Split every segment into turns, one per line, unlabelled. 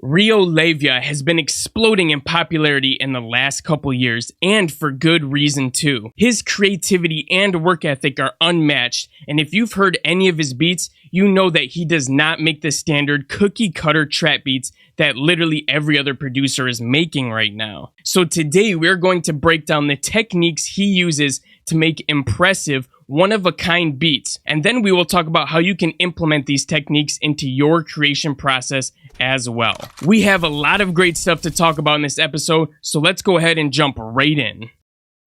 Rio Leyva has been exploding in popularity in the last couple years, and for good reason too. His creativity and work ethic are unmatched, and if you've heard any of his beats, you know that he does not make the standard cookie cutter trap beats that literally every other producer is making right now. So today we're going to break down the techniques he uses to make impressive, one-of-a-kind beats, and then we will talk about how you can implement these techniques into your creation process as well. We have a lot of great stuff to talk about in this episode, so let's go ahead and jump right in.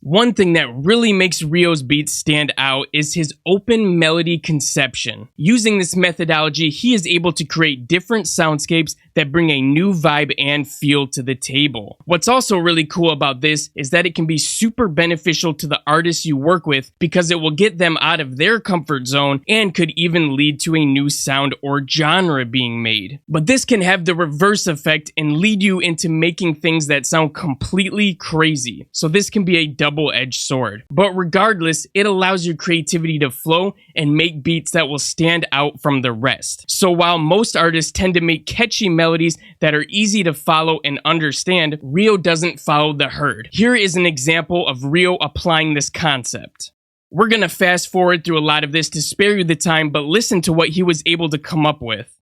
One thing that really makes Rio's beats stand out is his open melody conception. Using this methodology, he is able to create different soundscapes that bring a new vibe and feel to the table. What's also really cool about this is that it can be super beneficial to the artists you work with because it will get them out of their comfort zone and could even lead to a new sound or genre being made. But this can have the reverse effect and lead you into making things that sound completely crazy. So this can be a double-edged sword. But regardless, it allows your creativity to flow and make beats that will stand out from the rest. So while most artists tend to make catchy melodies that are easy to follow and understand, Rio doesn't follow the herd. Here is an example of Rio applying this concept. We're gonna fast forward through a lot of this to spare you the time, but listen to what he was able to come up with.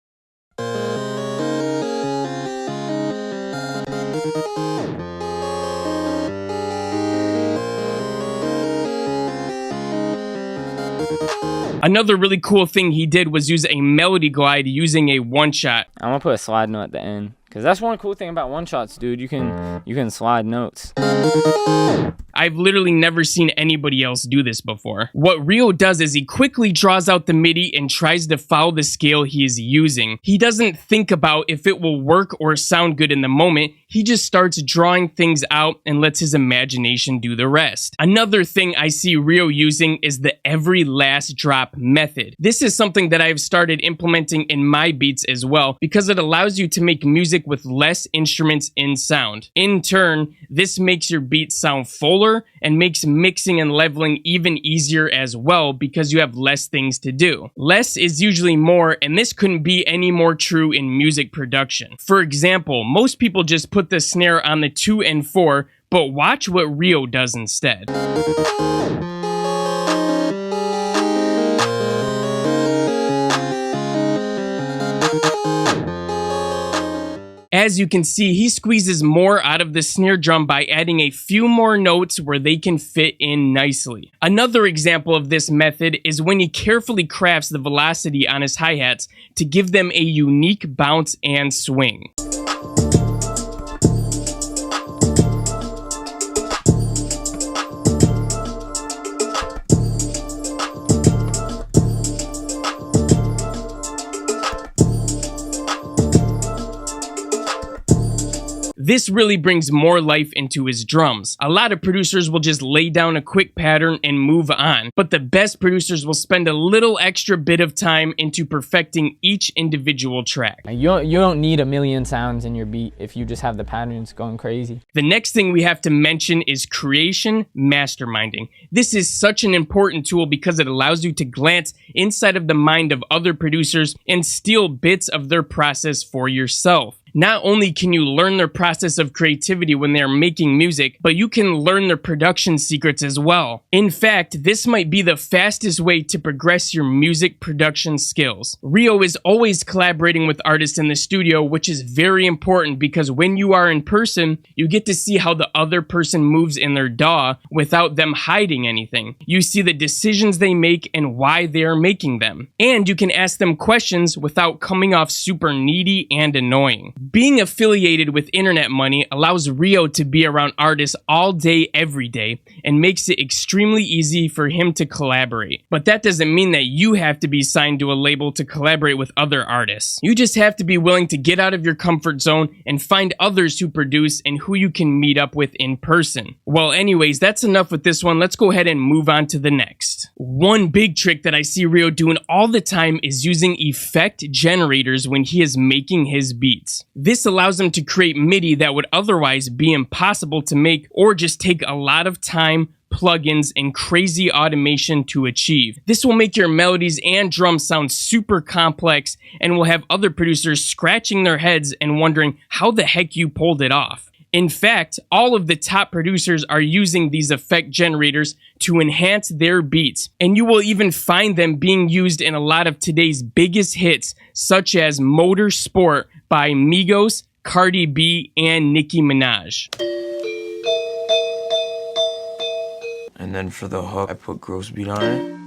Another really cool thing he did was use a melody glide using a one-shot.
I'm gonna put a slide note at the end, because that's one cool thing about one-shots, dude. You can slide notes.
I've literally never seen anybody else do this before. What Rio does is he quickly draws out the MIDI and tries to follow the scale he is using. He doesn't think about if it will work or sound good in the moment. He just starts drawing things out and lets his imagination do the rest. Another thing I see Rio using is the every last drop method. This is something that I've started implementing in my beats as well because it allows you to make music with less instruments in sound. In turn, this makes your beat sound fuller and makes mixing and leveling even easier as well because you have less things to do. Less is usually more, and this couldn't be any more true in music production. For example, most people just put the snare on the 2 and 4, but watch what Rio does instead. As you can see, he squeezes more out of the snare drum by adding a few more notes where they can fit in nicely. Another example of this method is when he carefully crafts the velocity on his hi-hats to give them a unique bounce and swing. This really brings more life into his drums. A lot of producers will just lay down a quick pattern and move on, but the best producers will spend a little extra bit of time into perfecting each individual track.
You don't need a million sounds in your beat if you just have the patterns going crazy.
The next thing we have to mention is creation masterminding. This is such an important tool because it allows you to glance inside of the mind of other producers and steal bits of their process for yourself. Not only can you learn their process of creativity when they are making music, but you can learn their production secrets as well. In fact, this might be the fastest way to progress your music production skills. Rio is always collaborating with artists in the studio, which is very important because when you are in person, you get to see how the other person moves in their DAW without them hiding anything. You see the decisions they make and why they are making them. And you can ask them questions without coming off super needy and annoying. Being affiliated with internet money allows Rio to be around artists all day, every day, and makes it extremely easy for him to collaborate. But that doesn't mean that you have to be signed to a label to collaborate with other artists. You just have to be willing to get out of your comfort zone and find others who produce and who you can meet up with in person. Well, anyways, that's enough with this one. Let's go ahead and move on to the next. One big trick that I see Rio doing all the time is using effect generators when he is making his beats. This allows him to create MIDI that would otherwise be impossible to make or just take a lot of time, plugins, and crazy automation to achieve. This will make your melodies and drums sound super complex and will have other producers scratching their heads and wondering how the heck you pulled it off. In fact, all of the top producers are using these effect generators to enhance their beats, and you will even find them being used in a lot of today's biggest hits, such as Motorsport by Migos, Cardi B, and Nicki Minaj.
And then for the hook, I put gross beat on it.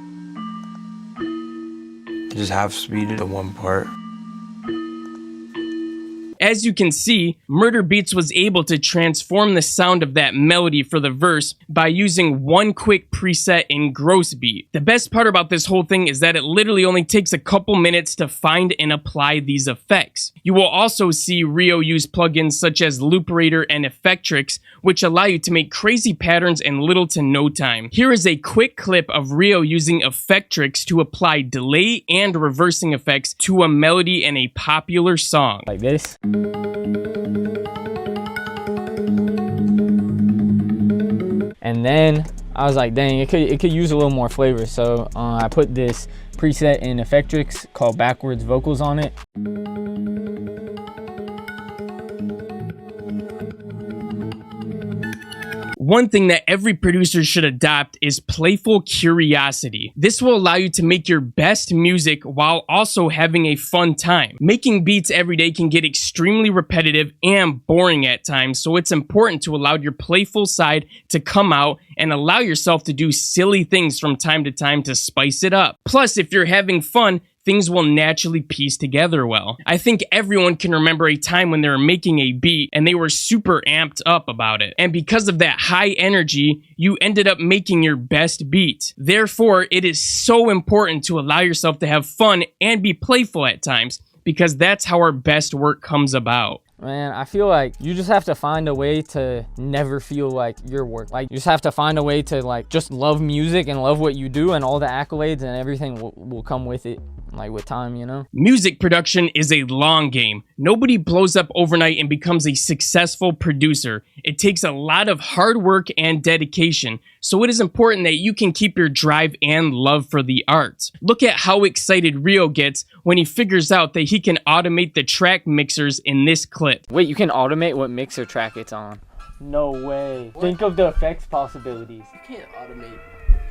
Just half speeded the one part.
As you can see, Murder Beatz was able to transform the sound of that melody for the verse by using one quick preset in gross beat. The best part about this whole thing is that it literally only takes a couple minutes to find and apply these effects. You will also see Rio use plugins such as Looperator and Effectrix, which allow you to make crazy patterns in little to no time. Here is a quick clip of Rio using Effectrix to apply delay and reversing effects to a melody in a popular song.
Like this. And then I was like, dang, it could use a little more flavor. So I put this preset in Effectrix called Backwards Vocals on it.
One thing that every producer should adopt is Playful Curiosity. This will allow you to make your best music while also having a fun time. Making beats every day can get extremely repetitive and boring at times, so it's important to allow your playful side to come out and allow yourself to do silly things from time to time to spice it up. Plus, if you're having fun, things will naturally piece together well. I think everyone can remember a time when they were making a beat and they were super amped up about it. And because of that high energy, you ended up making your best beat. Therefore, it is so important to allow yourself to have fun and be playful at times, because that's how our best work comes about.
Man, I feel like you just have to find a way to never feel like your work. Like, you just have to find a way to, like, just love music and love what you do, and all the accolades and everything will come with it, like, with time, you know?
Music production is a long game. Nobody blows up overnight and becomes a successful producer. It takes a lot of hard work and dedication, so it is important that you can keep your drive and love for the art. Look at how excited Rio gets when he figures out that he can automate the track mixers in this clip.
Wait, you can automate what mixer track it's on? No way. What? Think of the effects possibilities.
You can't automate.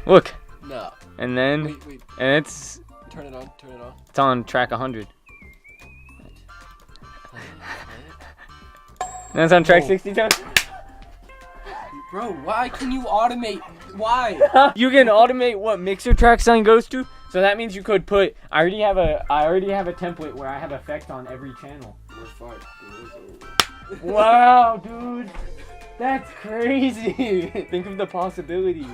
Look.
No.
And then,
wait.
And it's...
Turn it on, turn it on.
It's on track 100. And it's on track 62.
Bro, why can you automate? Why?
You can automate what mixer track something goes to. So that means you could put. I already have a template where I have effect on every channel. Wow, dude, that's crazy. Think of the possibilities.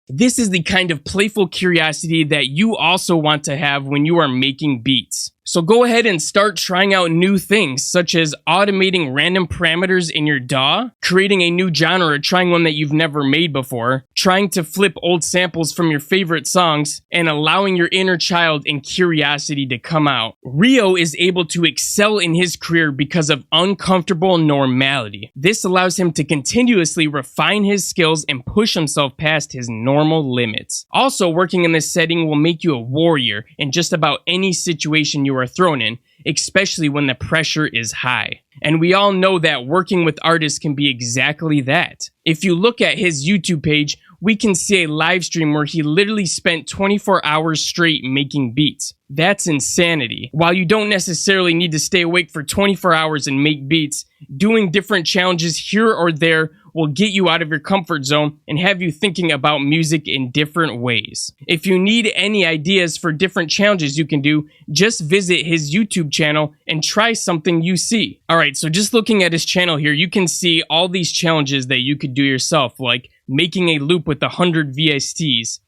This is the kind of playful curiosity that you also want to have when you are making beats. So go ahead and start trying out new things, such as automating random parameters in your DAW, creating a new genre or trying one that you've never made before, trying to flip old samples from your favorite songs, and allowing your inner child and curiosity to come out. Rio is able to excel in his career because of uncomfortable normality. This allows him to continuously refine his skills and push himself past his normal limits. Also, working in this setting will make you a warrior in just about any situation you are thrown in, especially when the pressure is high. And we all know that working with artists can be exactly that. If you look at his YouTube page, we can see a live stream where he literally spent 24 hours straight making beats. That's insanity. While you don't necessarily need to stay awake for 24 hours and make beats, doing different challenges here or there will get you out of your comfort zone and have you thinking about music in different ways. If you need any ideas for different challenges you can do, just visit his YouTube channel and try something you see. Alright, so just looking at his channel here, you can see all these challenges that you could do yourself, like making a loop with 100 VSTs,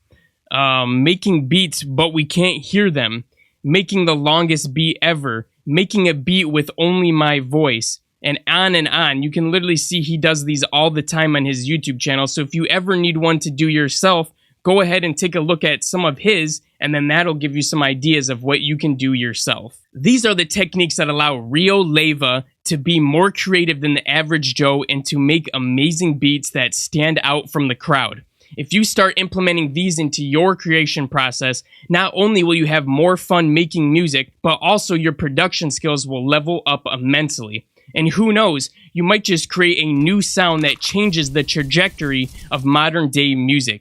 making beats but we can't hear them, making the longest beat ever, making a beat with only my voice, and on. You can literally see he does these all the time on his YouTube channel. So if you ever need one to do yourself, go ahead and take a look at some of his, and then that'll give you some ideas of what you can do yourself. These are the techniques that allow Rio Leyva to be more creative than the average Joe and to make amazing beats that stand out from the crowd. If you start implementing these into your creation process, not only will you have more fun making music, but also your production skills will level up immensely. And who knows, you might just create a new sound that changes the trajectory of modern day music.